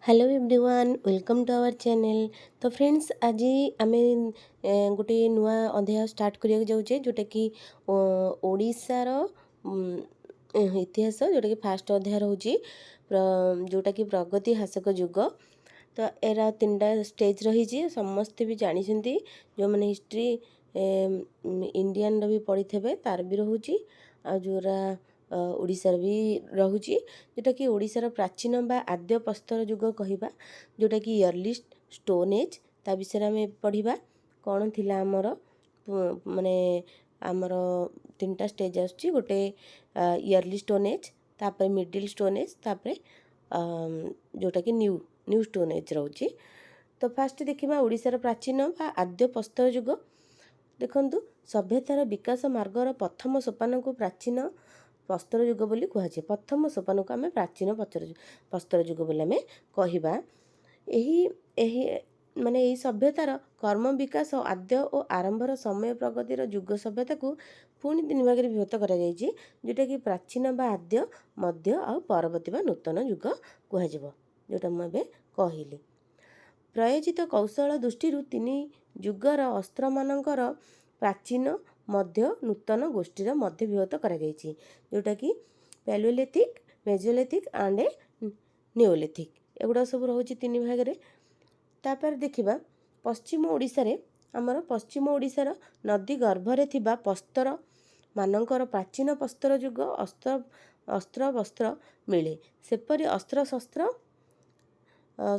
Hello everyone welcome to our channel. तो friends आज आम गोटे नुआ अध्याय स्टार्ट करिया जाऊे जोटा कि ओडिशार इतिहास जोटा कि फास्ट अध्याय रोचे जोटा कि प्रगति हासक युग। तो एरा तीन टा स्टेज रही समस्ते भी जानते जो मैंने हिस्ट्री इंडियन भी पढ़ी थे तार भी रोचे आ जोरा ओडिशार भी रोचे जोटा कि ओडिशार प्राचीन बा आद्य प्रस्तर युग कहवा जोटा कि इयरली स्टोन एज ता विषय आम पढ़ा कौन थी आमर माने आमर तीन टा स्टेज आसुची गोटे इयरली स्टोन एज तापर मिडिल स्टोन एज तापर जोटा कि न्यू न्यू स्टोन एज रोचे। तो फास्ट देखा ओडिशार प्राचीन बा आद्य प्रस्तर युग देखंतु सभ्यतार विकास मार्गर प्रथम सोपान को प्राचीन प्रस्तर युग बोली कहुए। प्रथम सोपान को आम प्राचीन प्रस्तर युग बोली आम कहवा यही माने यही सभ्यतार कर्म विकास आद्य और आरंभर समय प्रगतिर युग सभ्यता को पुणी तीन भाग में विभक्त करा जायछि जोटा कि प्राचीन बा आद्य मध्य और परवर्ती बा नूतन युग कहुए जोटा मुझे कहली। प्रयोजित कौशल दृष्टि तीन युगर अस्त्र मानकर प्राचीन मध्य नूतन गोष्ठीर मध्य विभक्त करा जायछि जोटा कि पैलियोलिथिक मेसोलिथिक एंड नियोलिथिक एगुड़ा सब रोचे तीन भाग में। तापर देखिबा पश्चिम ओडिशा रे आमर पश्चिम ओडिशार नदी गर्भरे थिबा प्रस्तर मानकर प्राचीन प्रस्तर युग अस्त्र वस्त्र मिले सेपरि अस्त्र शस्त्र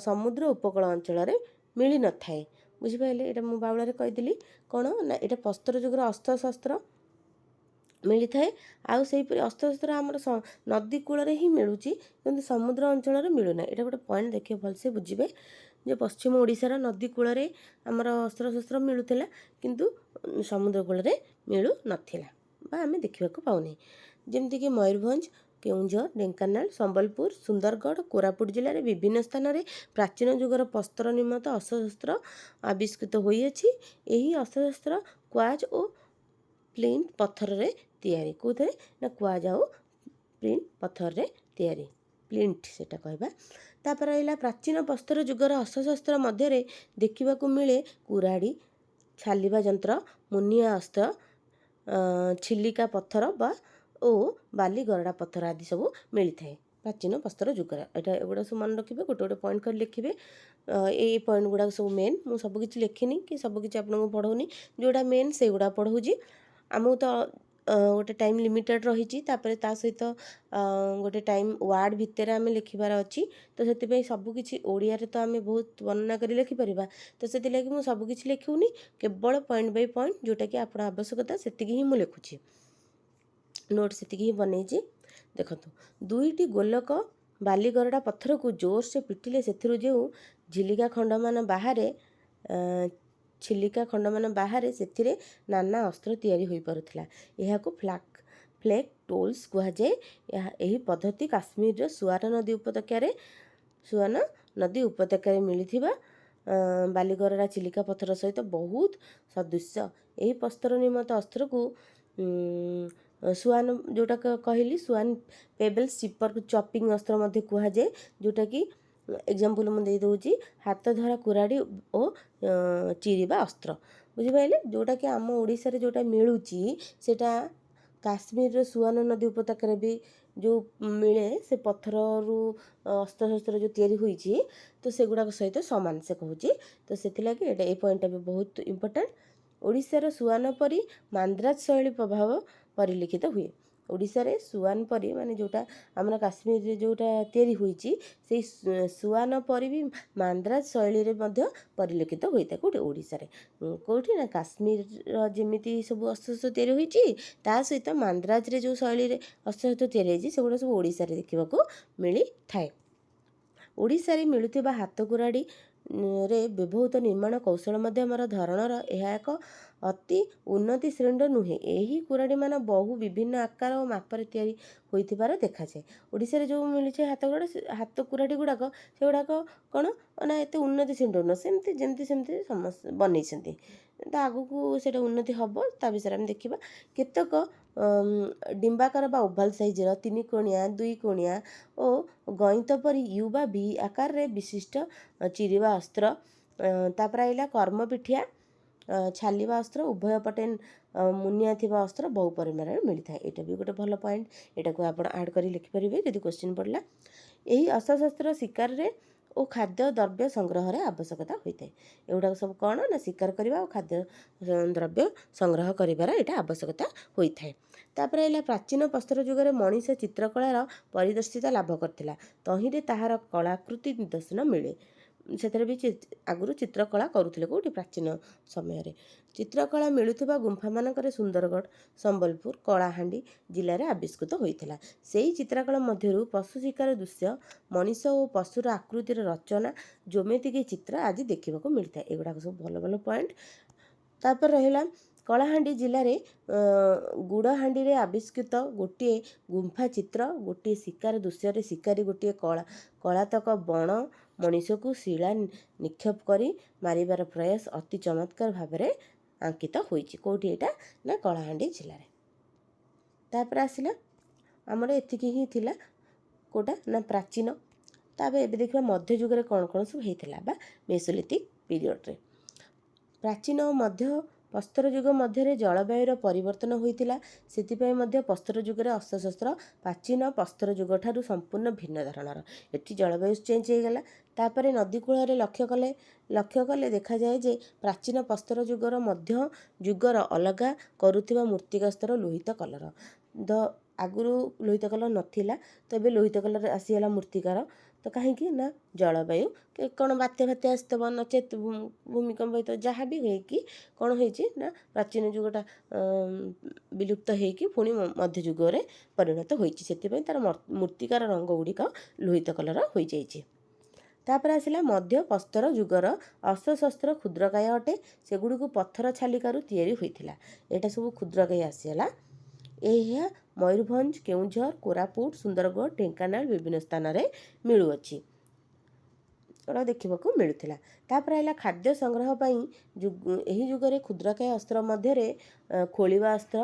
समुद्र उपकूल अंचल मिल न थाए बुझिपारे। ये मुझे बाउल कहीदी कौन ना ये प्रस्तर युगर अस्त्र शस्त्र मिली थाए आउ सेहीपरि अस्त्र शस्त्र आमर नदी कूल ही मिलूँ कि समुद्र अंचल मिलूना। यहाँ गोटे पॉइंट देखिए भलसे बुझे जो पश्चिम ओडिशार नदी कूल आमर अस्त्र शस्त्र मिलूला किंतु समुद्र कूल मिलू नथिला बा आमे देखा पाऊनी जमती कि मयूरभंज केउंझर ढेंकानाल संबलपुर सुंदरगढ़ कोरापुट जिले में विभिन्न स्थान में प्राचीन युगर प्रस्तर निमित्त अस्त्रशस्त्र आविष्कृत होइछि। यही अस्त्रशस्त्र क्वाज और प्लिंथ पत्थर रे तैयारी कौथे ना क्वाज और प्लिंथ पत्थर रे तैयारी प्लिंथ सेटा कहबा। तापर रहिला प्राचीन प्रस्तर युगर अस्त्रशस्त्र मध्य देखा मिले कुराड़ी छालिबा यंत्र मुनिया अस्त्र छिलिका पत्थर बा ओ बाली गरड़ा पत्थर आदि सब मिली थाए प्राचीन प्रस्तर युगर। यहाँ एगुड़ा सब मन रखिए गोटे गोटे पॉइंट कर लिखिए ये पॉइंट गुड़ा सब मेन मुझे सबकि लिखिनी कि सबकि आपको पढ़ौनी जोड़ा मेन से गुड़ा पढ़ाऊँगी आमको तो गोटे टाइम लिमिटेड रही ता सहित गोटे टाइम वार्ड भितर आम लिखार अच्छी तो से सबकि ओडिया तो आम बहुत वर्णना कर लिखिपर तो से मुझे सबकि लिखुनी केवल पॉइंट बाय पॉइंट जोटा कि आप आवश्यकता से ही मुझे लिखुची नोट से ही बनई देखो दुईटी गोलक बाली गरड़ा पत्थर को जोर से पिटिले से जो झिलिका खंड मान बाहर छिलिका खंड मान बाहर से नाना अस्त्र तैयारी हो पारुथिला। यहाको फ्लैग टोल्स कहुए। यही पद्धति काश्मीर सुआन नदी उपत्यका मिली बालीगरड़ा चिलिका पत्थर सहित बहुत सदृश्य यही प्रस्तर निमित्त अस्त्र को सुआन जोटा कहली सुआन पेबल्स चिपर चॉपिंग अस्त्र कहुए जोटा कि एग्जाम्पल मुझे दूसरी हाथ धरा कुराड़ी और चिरीबा अस्त्र बुझिपारे जोटा कि आम ओडिशा रे जोटा मिलूची सेटा काश्मीर सुआन नदी उपत्यका भी जो मिले से पत्थर रु अस्त्र शस्त्र जो तैयारी हुई तो सेगुड़ा सहित सामान से कहूँ तो से ये पॉइंट भी बहुत इंपोर्टेंट। ओडिशार सुआन परी मांद्राज शैली प्रभाव परिलिखित हुए ओडिशा रे सुआन परी माने जोटा आमर काश्मीर रे जोटा तैयारी हुई से सुआन परी भी मांद्राज शैली रे मध्य परिलिखित होता है कौटे ओडिशा रे कौटी ना काश्मीर जमीती सब अस्त्रशस्त्र तैयारी हुई ता सहित मांद्राज रे जो शैली रे अस्त्रशस्त्र तैयारी होती सेगुड़ा सब ओडिशा रे देखा मिली थाए। ओडिशा रे मिलुथिबा हाथ कुराड़ी रे व्यवहृत निर्माण कौशल मध्यमर धरणर यह एक अति उन्नति श्रेणी नुहे। यही कुराड़ी मान बहु विभिन्न आकार और मापर तैयारी होइथिबार देखा जाए। ओडिशा रे जो मिली हाथ कुराड़ी गुड़ाक से गुड़ाक कौन ना एत उन्नति श्रेणी नुह सेमती जमती सेमती समस्त बनई तो आगू को उन्नति हम ता विषय में देखा केतक डिम्बाकार बा ओभाल साइजर 3 कोणिया 2 कोणिया ओ गईंत परी यू बा भि आकार रे विशिष्ट चिरिबा अस्त्र तापर आइला कर्मपिठिया छालिबा अस्त्र उभय पटे मुनिया थिबा अस्त्र बहु परिमाण मिलता है। एटा भी गोटे भल पॉइंट, एटा को आपण ऐड करी लिखि परिबे यदि क्वेश्चन पड़ला। एही अस्त्रशस्त्र शिकार रे ओ खाद्य द्रव्य संग्रह रे आवश्यकता होता है। एगुड़ा सब कौन ना शिकार करवा और खाद्य द्रव्य संग्रह करिवार एटा आवश्यकता होता है। तापर एला प्राचीन प्रस्तर जुगरे मनीष चित्रकलार परिदर्शिता लाभ करथिला, तहिरे ताहार कलाकृति निदर्शन मिले। ସେଥିରେ ବି ଆଗରୁ ଚିତ୍ରକଳା କରୁଥିଲେ କେଉଁଠି प्राचीन ସମୟରେ। ଚିତ୍ରକଳା ମିଳୁଥିବା ଗୁମ୍ଫାମାନଙ୍କରେ ସୁନ୍ଦରଗଡ଼, ସମ୍ବଲପୁର, କଳାହାଣ୍ଡି ଜିଲ୍ଲାରେ ଆବିଷ୍କୃତ ହୋଇଥିଲା। ସେହି ଚିତ୍ରକଳା ମଧ୍ୟରୁ ପଶୁ ଶିକାର ଦୃଶ୍ୟ, ମଣିଷ ଓ ପଶୁର ଆକୃତିର ରଚନା, ଜ୍ୟୋମେଟ୍ରିକ ଚିତ୍ର ଆଦି ଦେଖିବାକୁ ମିଳିଥାଏ। ଏଗୁଡ଼ାକ ସବୁ ଭଲ ଭଲ ପଏଣ୍ଟ। ତାପରେ ରହିଲା କଳାହାଣ୍ଡି ଜିଲ୍ଲାରେ ଗୁଡ଼ହାଣ୍ଡିରେ ଆବିଷ୍କୃତ ଗୋଟିଏ ଗୁମ୍ଫା ଚିତ୍ର, ଗୋଟିଏ ଶିକାର ଦୃଶ୍ୟରେ ଶିକାରୀ ଗୋଟିଏ କଳାତକ ବଣ ମଣିଷକୁ ଶିଳା ନିକ୍ଷେପ କରି ମାରିବାର ପ୍ରୟାସ ଅତି ଚମତ୍କାର ଭାବରେ ଆଙ୍କିତ ହୋଇଛି। କେଉଁଠି ଏଇଟା ନା କଳାହାଣ୍ଡି ଜିଲ୍ଲାରେ। ତାପରେ ଆସିଲା ଆମର ଏତିକି ହିଁ ଥିଲା କେଉଁଟା ନା ପ୍ରାଚୀନ। ତାପରେ ଏବେ ଦେଖିବା ମଧ୍ୟଯୁଗରେ କ'ଣ କ'ଣ ସବୁ ହେଇଥିଲା ବା ମେସୋଲିଥିକ୍ ପିରିୟଡ଼ରେ। ପ୍ରାଚୀନ ଓ ମଧ୍ୟ ପ୍ରସ୍ତର ଯୁଗ ମଧ୍ୟରେ ଜଳବାୟୁର ପରିବର୍ତ୍ତନ ହୋଇଥିଲା, ସେଥିପାଇଁ ମଧ୍ୟ ପ୍ରସ୍ତର ଯୁଗରେ ଅସ୍ତ୍ରଶସ୍ତ୍ର ପ୍ରାଚୀନ ପ୍ରସ୍ତର ଯୁଗ ଠାରୁ ସମ୍ପୂର୍ଣ୍ଣ ଭିନ୍ନ ଧରଣର। ଏଠି ଜଳବାୟୁ ଚେଞ୍ଜ ହେଇଗଲା। ତାପରେ ନଦୀ କୂଳରେ ଲକ୍ଷ୍ୟ କଲେ ଦେଖାଯାଏ ଯେ ପ୍ରାଚୀନ ପ୍ରସ୍ତର ଯୁଗର ମଧ୍ୟ ଯୁଗର ଅଲଗା କରୁଥିବା ମୃତ୍ତିକାସ୍ତର ଲୋହିତ କଲର। ଆଗରୁ ଲୋହିତ କଲର ନଥିଲା, ତ ଏବେ ଲୋହିତ କଲର ଆସିଗଲା ମୃତ୍ତିକାର। ତ କାହିଁକି ନା ଜଳବାୟୁ କ'ଣ ବାତ୍ୟା ଫାତ୍ୟା ଆସିଥିବ, ନଚେତ୍ ଭୂମିକମ୍ପ ହେଇଥିବ, ଯାହା ବି ହେଇକି କ'ଣ ହେଇଛି ନା ପ୍ରାଚୀନ ଯୁଗଟା ବିଲୁପ୍ତ ହେଇକି ପୁଣି ମଧ୍ୟଯୁଗରେ ପରିଣତ ହୋଇଛି। ସେଥିପାଇଁ ତାର ମୃତ୍ତିକାର ରଙ୍ଗ ଗୁଡ଼ିକ ଲୋହିତ କଲର ହୋଇଯାଇଛି। ତାପରେ ଆସିଲା ମଧ୍ୟ ପ୍ରସ୍ତର ଯୁଗର ଅସ୍ତ୍ରଶସ୍ତ୍ର କ୍ଷୁଦ୍ରକାୟ ଅଟେ, ସେଗୁଡ଼ିକୁ ପଥର ଛାଲିକାରୁ ତିଆରି ହୋଇଥିଲା। ଏଇଟା ସବୁ କ୍ଷୁଦ୍ରକାୟ ଆସିଗଲା। ଏହା ମୟୂରଭଞ୍ଜ, କେଉଁଝର, କୋରାପୁଟ, ସୁନ୍ଦରଗଡ଼, ଢେଙ୍କାନାଳ ବିଭିନ୍ନ ସ୍ଥାନରେ ମିଳୁଅଛି, ଏଗୁଡ଼ା ଦେଖିବାକୁ ମିଳୁଥିଲା। ତାପରେ ହେଲା ଖାଦ୍ୟ ସଂଗ୍ରହ ପାଇଁ ଏହି ଯୁଗରେ କ୍ଷୁଦ୍ରକାୟ ଅସ୍ତ୍ର ମଧ୍ୟରେ ଖୋଳିବା ଅସ୍ତ୍ର,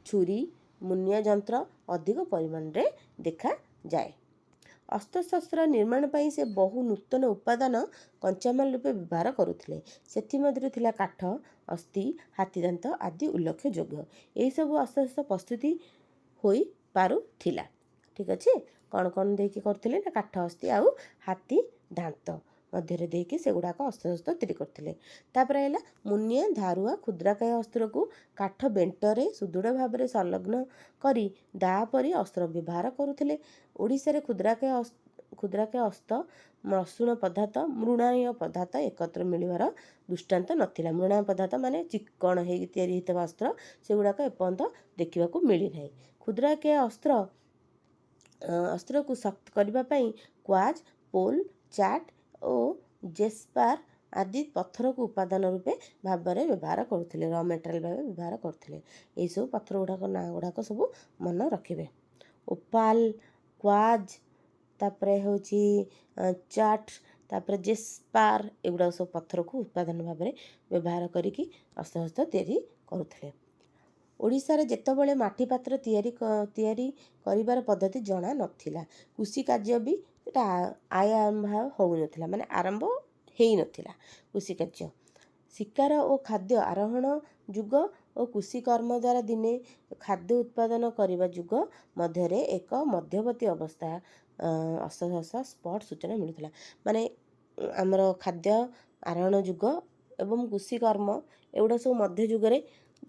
ଛୁରୀ, ମୁନିଆ ଯନ୍ତ୍ର ଅଧିକ ପରିମାଣରେ ଦେଖାଯାଏ। ଅସ୍ତ୍ରଶସ୍ତ୍ର ନିର୍ମାଣ ପାଇଁ ସେ ବହୁ ନୂତନ ଉପାଦାନ କଞ୍ଚାମାଲ ରୂପେ ବ୍ୟବହାର କରୁଥିଲେ। ସେଥିମଧ୍ୟରୁ ଥିଲା କାଠ, ଅସ୍ଥି, ହାତୀଦାନ୍ତ ଆଦି ଉଲ୍ଲେଖଯୋଗ୍ୟ। ଏହିସବୁ ଅସ୍ତ୍ରଶସ୍ତ୍ର ପ୍ରସ୍ତୁତି ହୋଇପାରୁଥିଲା। ଠିକ୍ ଅଛି, କ'ଣ କ'ଣ ଦେଇକି କରୁଥିଲେ ନା କାଠ, ଅସ୍ଥି ଆଉ ହାତୀ ଦାନ୍ତ ମଧ୍ୟରେ ଦେଇକି ସେଗୁଡ଼ାକ ଅସ୍ତ୍ରଶସ୍ତ୍ର ତିଆରି କରୁଥିଲେ। ତାପରେ ହେଲା ମୁନିଆ ଧାରୁଆ କ୍ଷୁଦ୍ରକାୟ ଅସ୍ତ୍ରକୁ କାଠ ବେଣ୍ଟରେ ସୁଦୃଢ଼ ଭାବରେ ସଂଲଗ୍ନ କରି ଦା ପରି ଅସ୍ତ୍ର ବ୍ୟବହାର କରୁଥିଲେ। ଓଡ଼ିଶାରେ କ୍ଷୁଦ୍ରାକାୟ ଅସ୍ତ୍ର ମସୃଣ ପଦାର୍ଥ, ମୃଣ୍ମୟ ପଦାର୍ଥ ଏକତ୍ର ମିଳିବାର ଦୃଷ୍ଟାନ୍ତ ନଥିଲା। ମୃଣ୍ମୟ ପଦାର୍ଥ ମାନେ ଚିକ୍କଣ ହେଇକି ତିଆରି ହୋଇଥିବା ଅସ୍ତ୍ର, ସେଗୁଡ଼ାକ ଏପର୍ଯ୍ୟନ୍ତ ଦେଖିବାକୁ ମିଳିନାହିଁ। କ୍ଷୁଦ୍ରାକାୟ ଅସ୍ତ୍ରକୁ ଶକ୍ତ କରିବା ପାଇଁ କ୍ୱାର୍ଜ, ପୋଲ୍, ଚାଟ୍ ଓ ଜେସ୍ପାର ଆଦି ପଥରକୁ ଉପାଦାନ ରୂପେ ଭାବରେ ବ୍ୟବହାର କରୁଥିଲେ, ର ମେଟେରିଆଲ ଭାବେ ବ୍ୟବହାର କରୁଥିଲେ। ଏହିସବୁ ପଥର ଗୁଡ଼ାକ ନାଁ ଗୁଡ଼ାକ ସବୁ ମନେ ରଖିବେ। ଓପାଲ, କ୍ୱାର୍ଜ, ତାପରେ ହେଉଛି ଚାଟ୍, ତାପରେ ଜେସ୍ପାର, ଏଗୁଡ଼ାକ ସବୁ ପଥରକୁ ଉପାଦାନ ଭାବରେ ବ୍ୟବହାର କରିକି ଅସ୍ତ୍ରଶସ୍ତ୍ର ତିଆରି କରୁଥିଲେ। ଓଡ଼ିଶାରେ ଯେତେବେଳେ ମାଟି ପାତ୍ର ତିଆରି କରିବାର ପଦ୍ଧତି ଜଣା ନଥିଲା, କୃଷି କାର୍ଯ୍ୟ ବି ଏଟା ଆରମ୍ଭ ହେଉନଥିଲା, ମାନେ ଆରମ୍ଭ ହେଇନଥିଲା କୃଷି କାର୍ଯ୍ୟ। ଶିକାର ଓ ଖାଦ୍ୟ ଆରୋହଣ ଯୁଗ ଓ କୃଷିକର୍ମ ଦ୍ୱାରା ଦିନେ ଖାଦ୍ୟ ଉତ୍ପାଦନ କରିବା ଯୁଗ ମଧ୍ୟରେ ଏକ ମଧ୍ୟବର୍ତ୍ତୀ ଅବସ୍ଥା ଅସ୍ତ୍ରଶସ୍ତ୍ର ସ୍ପଟ୍ ସୂଚନା ମିଳୁଥିଲା। ମାନେ ଆମର ଖାଦ୍ୟ ଆରୋହଣ ଯୁଗ ଏବଂ କୃଷିକର୍ମ ଏଗୁଡ଼ା ସବୁ ମଧ୍ୟଯୁଗରେ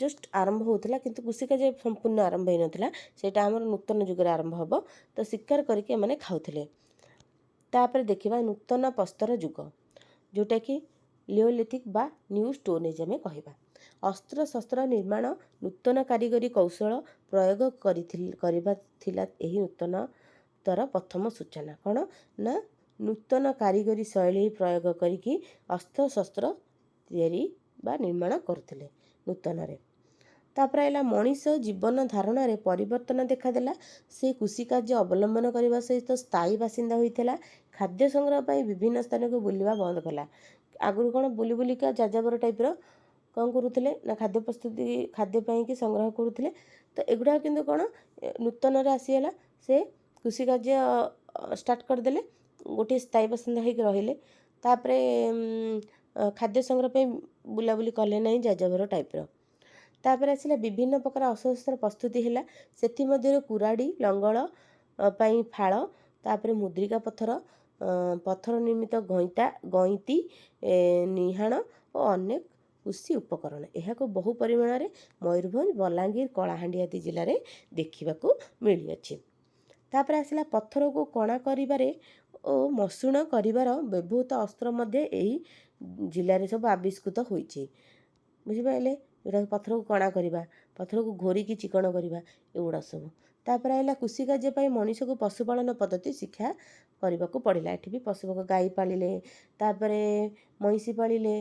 ଜଷ୍ଟ ଆରମ୍ଭ ହେଉଥିଲା, କିନ୍ତୁ କୃଷିକାର୍ଯ୍ୟ ସମ୍ପୂର୍ଣ୍ଣ ଆରମ୍ଭ ହେଇନଥିଲା। ସେଇଟା ଆମର ନୂତନ ଯୁଗରେ ଆରମ୍ଭ ହେବ। ତ ଶିକାର କରିକି ଏମାନେ ଖାଉଥିଲେ। ତାପରେ ଦେଖିବା ନୂତନ ପ୍ରସ୍ତର ଯୁଗ, ଯେଉଁଟାକି ଲିଓଲିଥିକ୍ ବା ନ୍ୟୁ ଷ୍ଟୋନ୍ ଏଜ୍ ଆମେ କହିବା। ଅସ୍ତ୍ରଶସ୍ତ୍ର ନିର୍ମାଣ ନୂତନ କାରିଗରୀ କୌଶଳ ପ୍ରୟୋଗ କରିବା ଥିଲା ଏହି ନୂତନତର ପ୍ରଥମ ସୂଚନା। କ'ଣ ନା ନୂତନ କାରିଗରୀ ଶୈଳୀ ପ୍ରୟୋଗ କରିକି ଅସ୍ତ୍ରଶସ୍ତ୍ର ତିଆରି ବା ନିର୍ମାଣ କରୁଥିଲେ ନୂତନରେ। ତାପରେ ହେଲା ମଣିଷ ଜୀବନ ଧାରଣାରେ ପରିବର୍ତ୍ତନ ଦେଖାଦେଲା। ସେ କୃଷିକାର୍ଯ୍ୟ ଅବଲମ୍ବନ କରିବା ସହିତ ସ୍ଥାୟୀ ବାସିନ୍ଦା ହୋଇଥିଲା। ଖାଦ୍ୟ ସଂଗ୍ରହ ପାଇଁ ବିଭିନ୍ନ ସ୍ଥାନକୁ ବୁଲିବା ବନ୍ଦ କଲା। ଆଗରୁ କ'ଣ ବୁଲିକା ଯାଯାବର ଟାଇପ୍ର କ'ଣ କରୁଥିଲେ ନା ଖାଦ୍ୟ ପାଇଁକି ସଂଗ୍ରହ କରୁଥିଲେ। ତ ଏଗୁଡ଼ାକ କିନ୍ତୁ କ'ଣ ନୂତନରେ ଆସିଗଲା। ସେ କୃଷି କାର୍ଯ୍ୟ ଷ୍ଟାର୍ଟ କରିଦେଲେ, ଗୋଟିଏ ସ୍ଥାୟୀ ବାସିନ୍ଦା ହେଇକି ରହିଲେ। ତାପରେ ଖାଦ୍ୟ ସଂଗ୍ରହ ପାଇଁ ବୁଲାବୁଲି କଲେ ନାହିଁ ଯାଯାବର ଟାଇପ୍ର। ତାପରେ ଆସିଲା ବିଭିନ୍ନ ପ୍ରକାର ଅସ୍ତ୍ରଶସ୍ତ୍ର ପ୍ରସ୍ତୁତି ହେଲା। ସେଥିମଧ୍ୟରୁ କୁରାଡ଼ି, ଲଙ୍ଗଳ ପାଇଁ ଫାଳ, ତାପରେ ମୁଦ୍ରିକା ପଥର ନିର୍ମିତ ଗଇଁତି, ନିହାଣ ଓ ଅନେକ କୃଷି ଉପକରଣ। ଏହାକୁ ବହୁ ପରିମାଣରେ ମୟୂରଭଞ୍ଜ, ବଲାଙ୍ଗୀର, କଳାହାଣ୍ଡି ଆଦି ଜିଲ୍ଲାରେ ଦେଖିବାକୁ ମିଳିଅଛି। ତାପରେ ଆସିଲା ପଥରକୁ କଣା କରିବାରେ ଓ ମସୃଣ କରିବାର ବ୍ୟବହୃତ ଅସ୍ତ୍ର ମଧ୍ୟ ଏହି ଜିଲ୍ଲାରେ ସବୁ ଆବିଷ୍କୃତ ହୋଇଛି। ବୁଝିପାରିଲେ? ଯେଉଁଟା ପଥରକୁ କଣା କରିବା, ପଥରକୁ ଘୋରିକି ଚିକଣ କରିବା, ଏଗୁଡ଼ା ସବୁ। ତାପରେ ହେଲା କୃଷି କାର୍ଯ୍ୟ ପାଇଁ ମଣିଷକୁ ପଶୁପାଳନ ପଦ୍ଧତି ଶିକ୍ଷା କରିବାକୁ ପଡ଼ିଲା। ଏଠି ବି ଗାଈ ପାଳିଲେ, ତାପରେ ମଇଁଷି ପାଳିଲେ,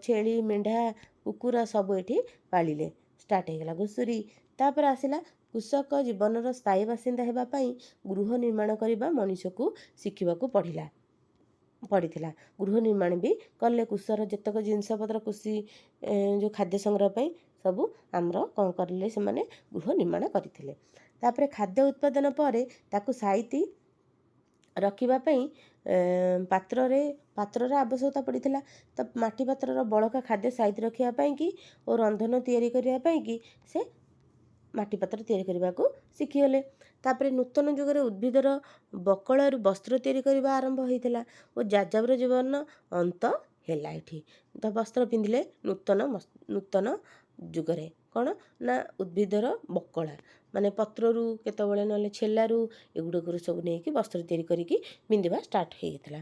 ଛେଳି, ମେଣ୍ଢା, କୁକୁର ସବୁ ଏଠି ପାଳିଲେ। ଷ୍ଟାର୍ଟ ହେଇଗଲା ଘୁଷୁରୀ। ତାପରେ ଆସିଲା କୃଷକ ଜୀବନର ସ୍ଥାୟୀ ବାସିନ୍ଦା ହେବା ପାଇଁ ଗୃହ ନିର୍ମାଣ କରିବା ମଣିଷକୁ ଶିଖିବାକୁ ପଡ଼ିଥିଲା। ଗୃହ ନିର୍ମାଣ ବି କଲେ। କୃଷିର ଯେତେକ ଜିନିଷପତ୍ର କୃଷି ଯେଉଁ ଖାଦ୍ୟ ସଂଗ୍ରହ ପାଇଁ ସବୁ ଆମର କ'ଣ କରିଲେ, ସେମାନେ ଗୃହ ନିର୍ମାଣ କରିଥିଲେ। ତାପରେ ଖାଦ୍ୟ ଉତ୍ପାଦନ ପରେ ତାକୁ ସାଇତି ରଖିବା ପାଇଁ ପାତ୍ରର ଆବଶ୍ୟକତା ପଡ଼ିଥିଲା। ତ ମାଟି ପାତ୍ରର ବଳକା ଖାଦ୍ୟ ସାଇତି ରଖିବା ପାଇଁକି ଓ ରନ୍ଧନ ତିଆରି କରିବା ପାଇଁକି ସେ ମାଟି ପାତ୍ର ତିଆରି କରିବାକୁ ଶିଖିଗଲେ। ତାପରେ ନୂତନ ଯୁଗରେ ଉଦ୍ଭିଦର ବକଳରୁ ବସ୍ତ୍ର ତିଆରି କରିବା ଆରମ୍ଭ ହୋଇଥିଲା ଓ ଯାଯାବର ଜୀବନ ଅନ୍ତ ହେଲା। ଏଠି ତ ବସ୍ତ୍ର ପିନ୍ଧିଲେ ନୂତନ ଯୁଗରେ କ'ଣ ନା ଉଦ୍ଭିଦର ବକଳା, ମାନେ ପତ୍ରରୁ, କେତେବେଳେ ନହେଲେ ଛେଲାରୁ, ଏଗୁଡ଼ିକରୁ ସବୁ ନେଇକି ବସ୍ତ୍ର ତିଆରି କରିକି ପିନ୍ଧିବା ଷ୍ଟାର୍ଟ ହେଇଥିଲା।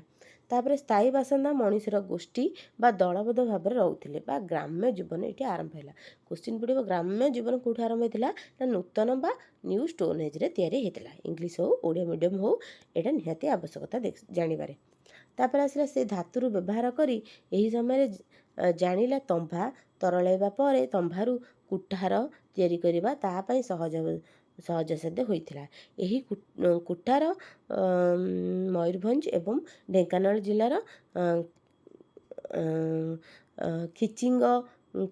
ତାପରେ ସ୍ଥାୟୀ ବାସିନ୍ଦା ମଣିଷର ଗୋଷ୍ଠୀ ବା ଦଳବଦ୍ଧ ଭାବରେ ରହୁଥିଲେ ବା ଗ୍ରାମ୍ୟ ଜୀବନ ଏଠି ଆରମ୍ଭ ହେଲା। କୋଶ୍ଚିନ୍ ପଡ଼ିବ, ଗ୍ରାମ୍ୟ ଜୀବନ କେଉଁଠୁ ଆରମ୍ଭ ହେଇଥିଲା ନା ନୂତନ ବା ନ୍ୟୁ ଷ୍ଟୋନ୍ ଏଜ୍ରେ ତିଆରି ହେଇଥିଲା। ଇଂଲିଶ ହଉ, ଓଡ଼ିଆ ମିଡ଼ିୟମ୍ ହଉ, ଏଇଟା ନିହାତି ଆବଶ୍ୟକତା ଜାଣିବାରେ। ତାପରେ ଆସିଲା ସେ ଧାତୁରୁ ବ୍ୟବହାର କରି ଏହି ସମୟରେ ଜାଣିଲା ତମ୍ବା ତରଳାଇବା ପରେ ତମ୍ବାରୁ କୁଠାର ତିଆରି କରିବା ତାହା ପାଇଁ ସହଜସାଧ୍ୟ ହୋଇଥିଲା। ଏହି କୁଠାର ମୟୂରଭଞ୍ଜ ଏବଂ ଢେଙ୍କାନାଳ ଜିଲ୍ଲାର ଖିଚିଙ୍ଗ,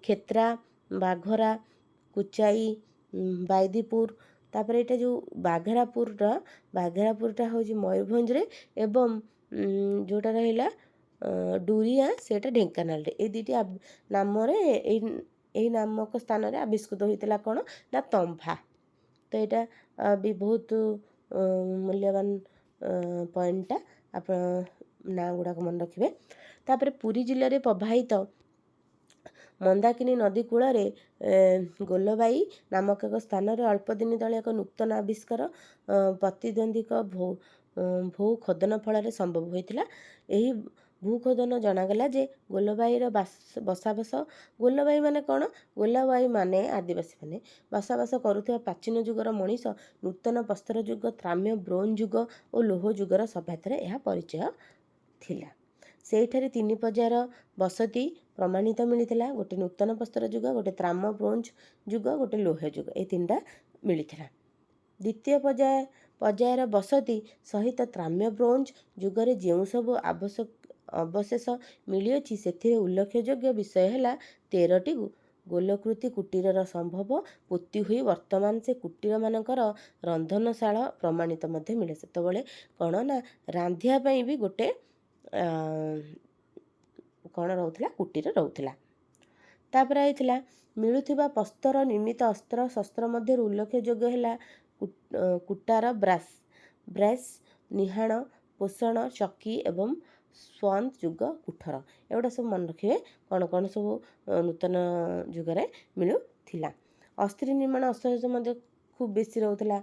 କ୍ଷେତ୍ରା, ବାଘରା, କୁଚାଇ, ବାଇଦିପୁର। ତାପରେ ଏଇଟା ଯେଉଁ ବାଘେରାପୁରଟା ହେଉଛି ମୟୂରଭଞ୍ଜରେ ଏବଂ ଯେଉଁଟା ରହିଲା ଡୁରିଆ ସେଇଟା ଢେଙ୍କାନାଳରେ। ଏଇ ଦୁଇଟି ନାମରେ ଏହି ନାମକ ସ୍ଥାନରେ ଆବିଷ୍କୃତ ହୋଇଥିଲା କ'ଣ ନା ତମ୍ବା। ତ ଏଇଟା ବି ବହୁତ ମୂଲ୍ୟବାନ ପଏଣ୍ଟଟା, ଆପଣ ନାଁ ଗୁଡ଼ାକ ମନେ ରଖିବେ। ତାପରେ ପୁରୀ ଜିଲ୍ଲାରେ ପ୍ରବାହିତ ମନ୍ଦାକିନୀ ନଦୀ କୂଳରେ ଗୋଲବାଇ ନାମକ ଏକ ସ୍ଥାନରେ ଅଳ୍ପ ଦିନ ତଳେ ଏକ ନୂତନ ଆବିଷ୍କାର ପ୍ରତିଦ୍ୱନ୍ଦ୍ୱୀଙ୍କ ଭୂ ଖୋଦନ ଫଳରେ ସମ୍ଭବ ହୋଇଥିଲା। ଏହି ଭୂଖୋଦନ ଜଣାଗଲା ଯେ ଗୋଲବାଇର ବସବାସ, ଗୋଲବାଇ ମାନେ କ'ଣ, ଗୋଲାବାଇ ମାନେ ଆଦିବାସୀମାନେ ବସବାସ କରୁଥିବା ପ୍ରାଚୀନ ଯୁଗର ମଣିଷ ନୂତନ ପ୍ରସ୍ତର ଯୁଗ, ତ୍ରାମ୍ୟ, ବ୍ରୋଞ୍ଜ ଯୁଗ ଓ ଲୌହ ଯୁଗର ସଭ୍ୟତାରେ ଏହା ପରିଚୟ ଥିଲା। ସେଇଠାରେ 3 ପର୍ଯ୍ୟାୟର ବସତି ପ୍ରମାଣିତ ମିଳିଥିଲା। ଗୋଟେ ନୂତନ ପ୍ରସ୍ତର ଯୁଗ, ଗୋଟେ ତ୍ରାମ୍ୟ ବ୍ରୋଞ୍ଜ ଯୁଗ, ଗୋଟେ ଲୌହ ଯୁଗ, এই 3ଟା ମିଳିଥିଲା। ଦ୍ୱିତୀୟ ପର୍ଯ୍ୟାୟର ବସତି ସହିତ ତ୍ରାମ୍ୟ ବ୍ରୋଞ୍ଜ ଯୁଗରେ ଯେଉଁ ସବୁ ଅବଶେଷ ମିଳିଅଛି ସେଥିରେ ଉଲ୍ଲେଖଯୋଗ୍ୟ ବିଷୟ ହେଲା 13ଟି ଗୋଲକୃତି କୁଟୀରର ସମ୍ଭବ ପୋତି ହୋଇ ବର୍ତ୍ତମାନ ସେ କୁଟୀରମାନଙ୍କର ରନ୍ଧନଶାଳ ପ୍ରମାଣିତ ମଧ୍ୟ ମିଳେ। ସେତେବେଳେ କ'ଣ ନା ରାନ୍ଧିବା ପାଇଁ ବି ଗୋଟେ କ'ଣ ରହୁଥିଲା, କୁଟୀର ରହୁଥିଲା। ତାପରେ ହେଇଥିଲା ମିଳୁଥିବା ପ୍ରସ୍ତର ନିର୍ମିତ ଅସ୍ତ୍ର ଶସ୍ତ୍ର ମଧ୍ୟରୁ ଉଲ୍ଲେଖଯୋଗ୍ୟ ହେଲା କୁଟାର, ବ୍ରେସ୍, ନିହାଣ, ପୋଷଣ, ଚକି ଏବଂ ସ୍ୱନ୍ତ ଯୁଗ କୁଠର। ଏଗୁଡ଼ା ସବୁ ମନେ ରଖିବେ କ'ଣ କ'ଣ ସବୁ ନୂତନ ଯୁଗରେ ମିଳୁଥିଲା। ଅସ୍ଥି ନିର୍ମାଣ ଅସ୍ତ୍ରଶସ୍ତ୍ର ମଧ୍ୟ ଖୁବ୍ ବେଶୀ ରହୁଥିଲା।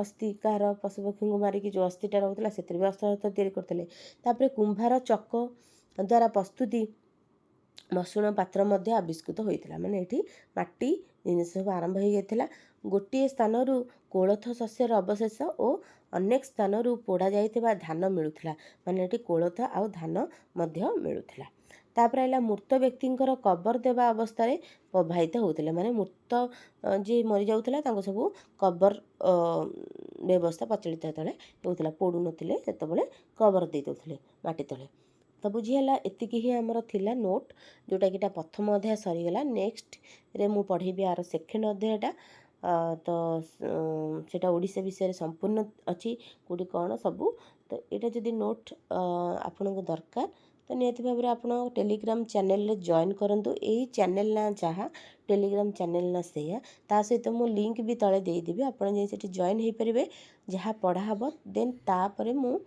ଅସ୍ଥି କାହାର ପଶୁପକ୍ଷୀଙ୍କୁ ମାରିକି ଯେଉଁ ଅସ୍ଥିଟା ରହୁଥିଲା ସେଥିରେ ବି ଅସ୍ତ୍ରଶସ୍ତ୍ର ତିଆରି କରୁଥିଲେ। ତାପରେ କୁମ୍ଭାର ଚକ ଦ୍ୱାରା ପ୍ରସ୍ତୁତି ମସୃଣ ପାତ୍ର ମଧ୍ୟ ଆବିଷ୍କୃତ ହୋଇଥିଲା। ମାନେ ଏଠି ମାଟି ଜିନିଷ ସବୁ ଆରମ୍ଭ ହୋଇଯାଇଥିଲା। ଗୋଟିଏ ସ୍ଥାନରୁ କୋଳଥ ଶସ୍ୟର ଅବଶେଷ ଓ ଅନେକ ସ୍ଥାନରୁ ପୋଡ଼ା ଯାଇଥିବା ଧାନ ମିଳୁଥିଲା। ମାନେ ଏଠି କୋଳଥ ଆଉ ଧାନ ମଧ୍ୟ ମିଳୁଥିଲା। ତାପରେ ହେଲା ମୃତ ବ୍ୟକ୍ତିଙ୍କର କବର ଦେବା ଅବସ୍ଥାରେ ପ୍ରବାହିତ ହେଉଥିଲେ। ମାନେ ମୃତ ଯିଏ ମରିଯାଉଥିଲା ତାଙ୍କୁ ସବୁ କବର ବ୍ୟବସ୍ଥା ପ୍ରଚଳିତ ଯେତେବେଳେ ହେଉଥିଲା, ପୋଡ଼ୁନଥିଲେ ସେତେବେଳେ କବର ଦେଇ ଦେଉଥିଲେ ମାଟି ତଳେ। ତ बुझीगला एतिकी ही आमर थिला नोट जोटा कि प्रथम अध्याय सरीगला नेक्स्ट रे मु पढ़ेबी आर सेकेंड अध्यायटा तो सेटा ओडिशा विषय संपूर्ण अच्छी कोडी कौन सबू तो यहाँ जदि नोट आपण को दरकार तो निहती भाव में आप टेलीग्राम चैनल जॉइन करूँ यही चैनल ना जहाँ टेलीग्राम चैनल ना से ता सहित मु लिंक भी तले देदेवि आपड़ जाइए जॉइन हो पारे जहाँ पढ़ा हम देन तापर मु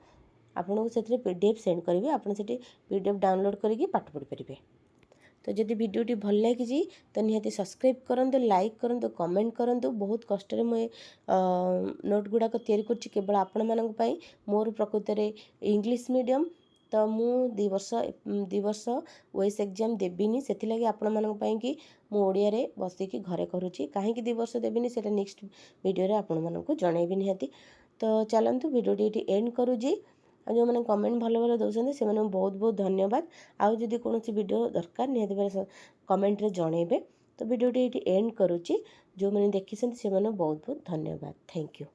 आपको से पीडीएफ सेंड करी आप पीडीएफ डाउनलोड करके पाठ पढ़ी पारे तो जदि वीडियोटी भल लगी तो निहाती सब्सक्राइब करूँ लाइक करूँ कमेंट करूँ बहुत कष्ट मुझे नोट गुड़ाक तैयारी कर केवल आपण मानी मोर प्रकृत में इंग्लिश मीडियम तो मु 2 वर्ष ओएस एग्जाम देविनी से आपण मानी कि मुझे बसिकी घरे करुँची कहीं 2 वर्ष देविनी से नेक्स्ट वीडियो आपण मानक जनइबी निहाती तो चलतु वीडियोटी ये एंड करुँची जो मैंने कमेंट भल भल दौरान से बहुत बहुत धन्यवाद आउ जदि कौन वीडियो दरकार निहती कमेंट रे जनइबे तो वीडियोटी ये एंड करुँची जो मैंने देखी से बहुत बहुत धन्यवाद थैंक यू।